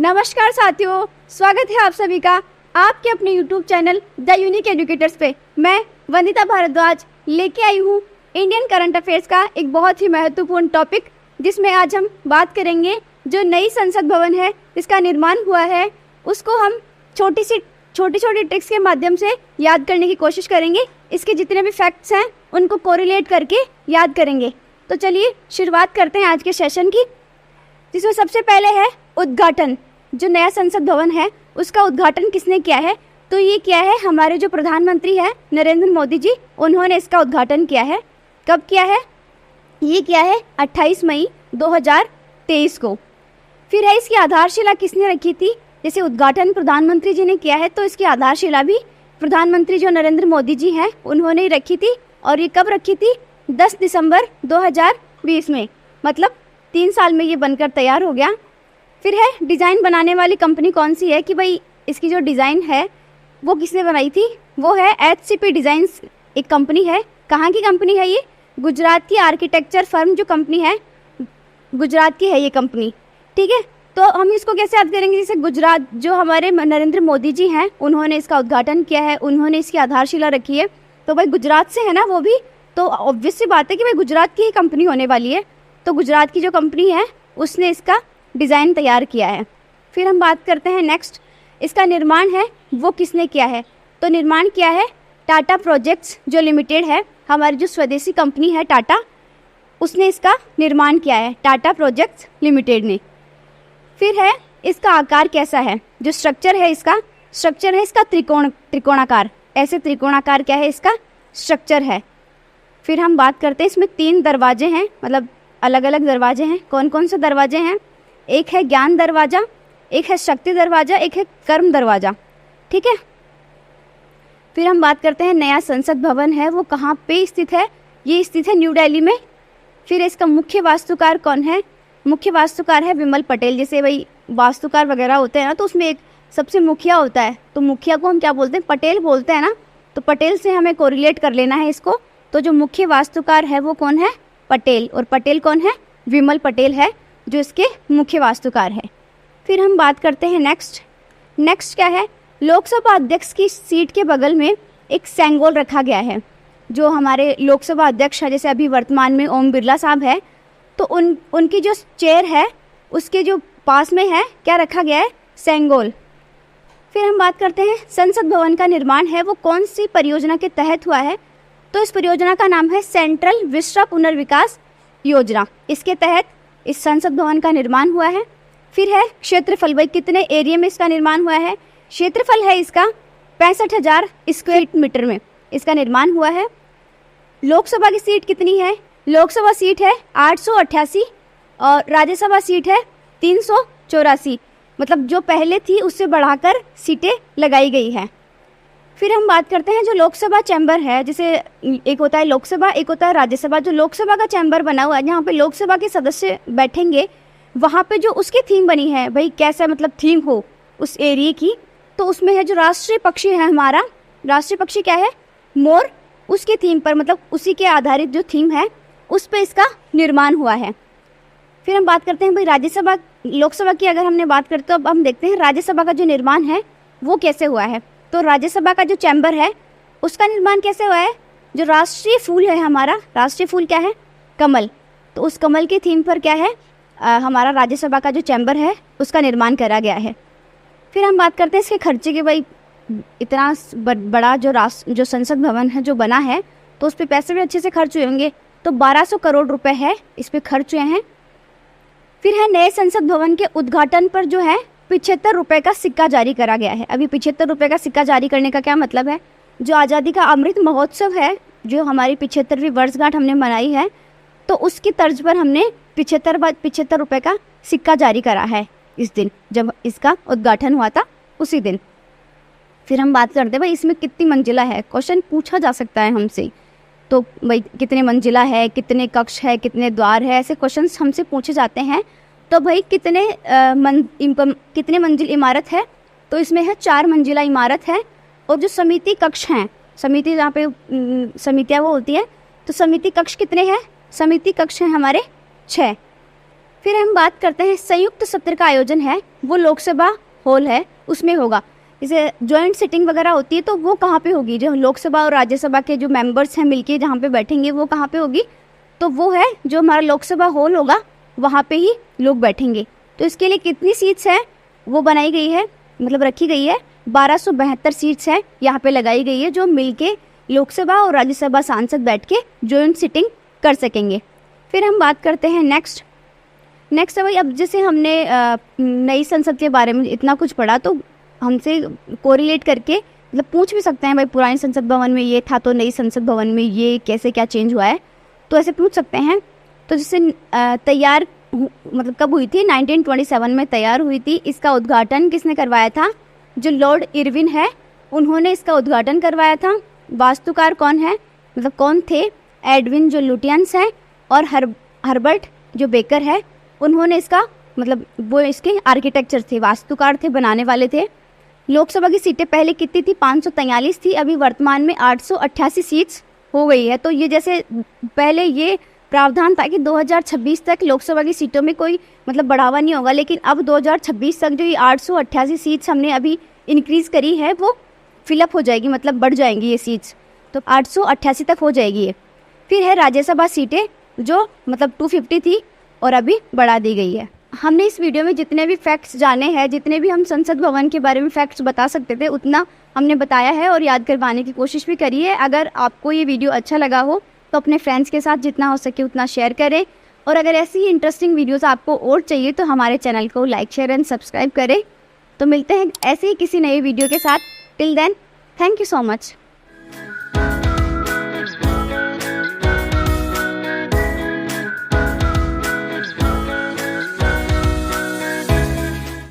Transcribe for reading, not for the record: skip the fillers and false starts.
नमस्कार साथियों, स्वागत है आप सभी का आपके अपने YouTube channel the unique educators पे। मैं वंदिता भारद्वाज लेके आई हूँ इंडियन करंट अफेयर्स का एक बहुत ही महत्वपूर्ण टॉपिक, जिसमें आज हम बात करेंगे जो नई संसद भवन है इसका निर्माण हुआ है, उसको हम छोटी ट्रिक्स के माध्यम से याद करने की कोशिश करेंगे। इसके जितने भी फैक्ट्स हैं उनको कोरिलेट करके याद करेंगे। तो चलिए शुरुआत करते हैं आज के सेशन की, जिसमें सबसे पहले है उद्घाटन। जो नया संसद भवन है उसका उद्घाटन किसने किया है? तो ये किया है हमारे जो प्रधानमंत्री हैं नरेंद्र मोदी जी, उन्होंने इसका उद्घाटन किया है। कब किया है? ये किया है 28 मई 2023 को। फिर है इसकी आधारशिला किसने रखी थी? जैसे उद्घाटन प्रधानमंत्री जी ने किया है तो इसकी आधारशिला भी प्रधानमंत्री जो नरेंद्र मोदी जी हैं उन्होंने ही रखी थी। और ये कब रखी थी? 10 दिसंबर 2020 में, मतलब 3 साल में ये बनकर तैयार हो गया। फिर है डिज़ाइन बनाने वाली कंपनी कौन सी है, कि भाई इसकी जो डिज़ाइन है वो किसने बनाई थी? वो है HCP डिज़ाइंस, एक कंपनी है। कहाँ की कंपनी है ये? गुजरात की आर्किटेक्चर फर्म जो कंपनी है, गुजरात की है ये कंपनी। ठीक है, तो हम इसको कैसे याद करेंगे? जैसे गुजरात जो हमारे नरेंद्र मोदी जी हैं उन्होंने इसका उद्घाटन किया है, उन्होंने इसकी आधारशिला रखी है, तो भाई गुजरात से है ना वो भी, तो ऑब्वियस सी बात है कि भाई गुजरात की ही कंपनी होने वाली है। तो गुजरात की जो कंपनी है उसने इसका डिज़ाइन तैयार किया है। फिर हम बात करते हैं नेक्स्ट, इसका निर्माण है वो किसने किया है? तो निर्माण किया है टाटा प्रोजेक्ट्स जो लिमिटेड है, हमारी जो स्वदेशी कंपनी है टाटा, उसने इसका निर्माण किया है, टाटा प्रोजेक्ट्स लिमिटेड ने। फिर है इसका आकार कैसा है? जो स्ट्रक्चर है इसका त्रिकोणाकार, ऐसे त्रिकोणाकार क्या है इसका स्ट्रक्चर है। फिर हम बात करते हैं इसमें 3 दरवाजे हैं, मतलब अलग अलग दरवाजे हैं। कौन कौन से दरवाजे हैं? एक है ज्ञान दरवाज़ा, एक है शक्ति दरवाज़ा, एक है कर्म दरवाज़ा। ठीक है, फिर हम बात करते हैं नया संसद भवन है वो कहाँ पे स्थित है? ये स्थित है न्यू दिल्ली में। फिर इसका मुख्य वास्तुकार कौन है? मुख्य वास्तुकार है विमल पटेल। जैसे भाई वास्तुकार वगैरह होते हैं ना, तो उसमें एक सबसे मुखिया होता है, तो मुखिया को हम क्या बोलते हैं? पटेल बोलते हैं ना, तो पटेल से हमें कोरिलेट कर लेना है इसको। तो जो मुख्य वास्तुकार है वो कौन है? पटेल। और पटेल कौन है? विमल पटेल है जो इसके मुख्य वास्तुकार है। फिर हम बात करते हैं नेक्स्ट क्या है? लोकसभा अध्यक्ष की सीट के बगल में एक सेंगोल रखा गया है। जो हमारे लोकसभा अध्यक्ष है, जैसे अभी वर्तमान में ओम बिरला साहब है, तो उनकी जो चेयर है उसके जो पास में है क्या रखा गया है? सेंगोल। फिर हम बात करते हैं संसद भवन का निर्माण है वो कौन सी परियोजना के तहत हुआ है? तो इस परियोजना का नाम है सेंट्रल विस्टा पुनर्विकास योजना। इसके तहत इस संसद भवन का निर्माण हुआ है। फिर है क्षेत्रफल, भाई कितने एरिया में इसका निर्माण हुआ है? क्षेत्रफल है इसका 65,000 स्क्वायर मीटर में इसका निर्माण हुआ है। लोकसभा की सीट कितनी है? लोकसभा सीट है 888 और राज्यसभा सीट है 384, मतलब जो पहले थी उससे बढ़ाकर सीटें लगाई गई है। फिर हम बात करते हैं जो लोकसभा चैम्बर है, जैसे एक होता है लोकसभा, एक होता है राज्यसभा। जो लोकसभा का चैम्बर बना हुआ है जहाँ पे लोकसभा के सदस्य बैठेंगे, वहाँ पे जो उसकी थीम बनी है, भाई कैसा मतलब थीम हो उस एरिया की, तो उसमें है जो राष्ट्रीय पक्षी है हमारा, राष्ट्रीय पक्षी क्या है? मोर। उसकी थीम पर, मतलब उसी के आधारित जो थीम है उस पर इसका निर्माण हुआ है। फिर हम बात करते हैं भाई राज्यसभा, लोकसभा की अगर हमने बात करते तो अब हम देखते हैं राज्यसभा का जो निर्माण है वो कैसे हुआ है। तो राज्यसभा का जो चैम्बर है उसका निर्माण कैसे हुआ है? जो राष्ट्रीय फूल है हमारा, राष्ट्रीय फूल क्या है? कमल। तो उस कमल की थीम पर क्या है? हमारा राज्यसभा का जो चैम्बर है उसका निर्माण करा गया है। फिर हम बात करते हैं इसके खर्चे के। भाई इतना बड़ा जो संसद भवन है जो बना है, तो उस पर पैसे भी अच्छे से खर्च हुए होंगे। तो 1200 करोड़ रुपए है इस पर खर्च हुए हैं। फिर है नए संसद भवन के उद्घाटन पर जो है 75 रुपये का सिक्का जारी करा गया है। अभी 75 रुपये का सिक्का जारी करने का क्या मतलब है? जो आज़ादी का अमृत महोत्सव है, जो हमारी 75वीं वर्षगांठ हमने मनाई है, तो उसकी तर्ज पर हमने 75 रुपये का सिक्का जारी करा है इस दिन, जब इसका उद्घाटन हुआ था उसी दिन। फिर हम बात करते हैं भाई इसमें कितनी मंजिला है, क्वेश्चन पूछा जा सकता है हमसे। तो भाई कितने मंजिला है, कितने कक्ष है, कितने द्वार है, ऐसे क्वेश्चन हमसे पूछे जाते हैं। तो भाई कितने मंजिल इमारत है? तो इसमें है 4 मंजिला इमारत है। और जो समिति कक्ष हैं, समिति जहाँ पे समितियाँ वो होती है, तो समिति कक्ष कितने हैं? समिति कक्ष हैं हमारे 6। फिर हम बात करते हैं संयुक्त सत्र का आयोजन है वो लोकसभा हॉल है उसमें होगा। जैसे जॉइंट सिटिंग वगैरह होती है तो वो कहाँ पे होगी, जो लोकसभा और राज्यसभा के जो मेंबर्स हैं मिलके जहाँ पे बैठेंगे वो कहाँ पे होगी, तो वो है जो हमारा लोकसभा हॉल होगा वहाँ पे ही लोग बैठेंगे। तो इसके लिए कितनी सीट्स हैं वो बनाई गई है, मतलब रखी गई है 1272 सीट्स है यहाँ पे लगाई गई है, जो मिलके लोकसभा और राज्यसभा सांसद बैठ के जॉइंट सिटिंग कर सकेंगे। फिर हम बात करते हैं नेक्स्ट है भाई, अब जैसे हमने नई संसद के बारे में इतना कुछ पढ़ा तो हमसे कोरिलेट करके मतलब पूछ भी सकते हैं भाई पुरानी संसद भवन में ये था तो नई संसद भवन में ये कैसे क्या चेंज हुआ है, तो ऐसे पूछ सकते हैं। तो जैसे तैयार मतलब कब हुई थी, 1927 में तैयार हुई थी। इसका उद्घाटन किसने करवाया था, जो लॉर्ड इरविन है उन्होंने इसका उद्घाटन करवाया था। वास्तुकार कौन है, मतलब कौन थे, एडविन जो लुटियंस है और हर्बर्ट जो बेकर है, उन्होंने इसका मतलब वो इसके आर्किटेक्चर थे, वास्तुकार थे, बनाने वाले थे। लोकसभा की सीटें पहले कितनी थी, 543 थी, अभी वर्तमान में 888 सीट्स हो गई है। तो ये जैसे पहले ये प्रावधान था कि 2026 तक लोकसभा की सीटों में कोई मतलब बढ़ावा नहीं होगा, लेकिन अब 2026 तक जो ये 888 सीट्स हमने अभी इंक्रीज़ करी है वो फिलअप हो जाएगी, मतलब बढ़ जाएंगी ये सीट्स, तो 888 तक हो जाएगी ये। फिर है राज्यसभा सीटें जो मतलब 250 थी और अभी बढ़ा दी गई है। हमने इस वीडियो में जितने भी फैक्ट्स जाने हैं, जितने भी हम संसद भवन के बारे में फैक्ट्स बता सकते थे उतना हमने बताया है और याद करवाने की कोशिश भी करी है। अगर आपको ये वीडियो अच्छा लगा हो तो अपने फ्रेंड्स के साथ जितना हो सके उतना शेयर करें, और अगर ऐसी ही इंटरेस्टिंग वीडियोस आपको और चाहिए तो हमारे चैनल को लाइक शेयर एंड सब्सक्राइब करें। तो मिलते हैं ऐसे ही किसी नए वीडियो के साथ। Till then, thank you so much.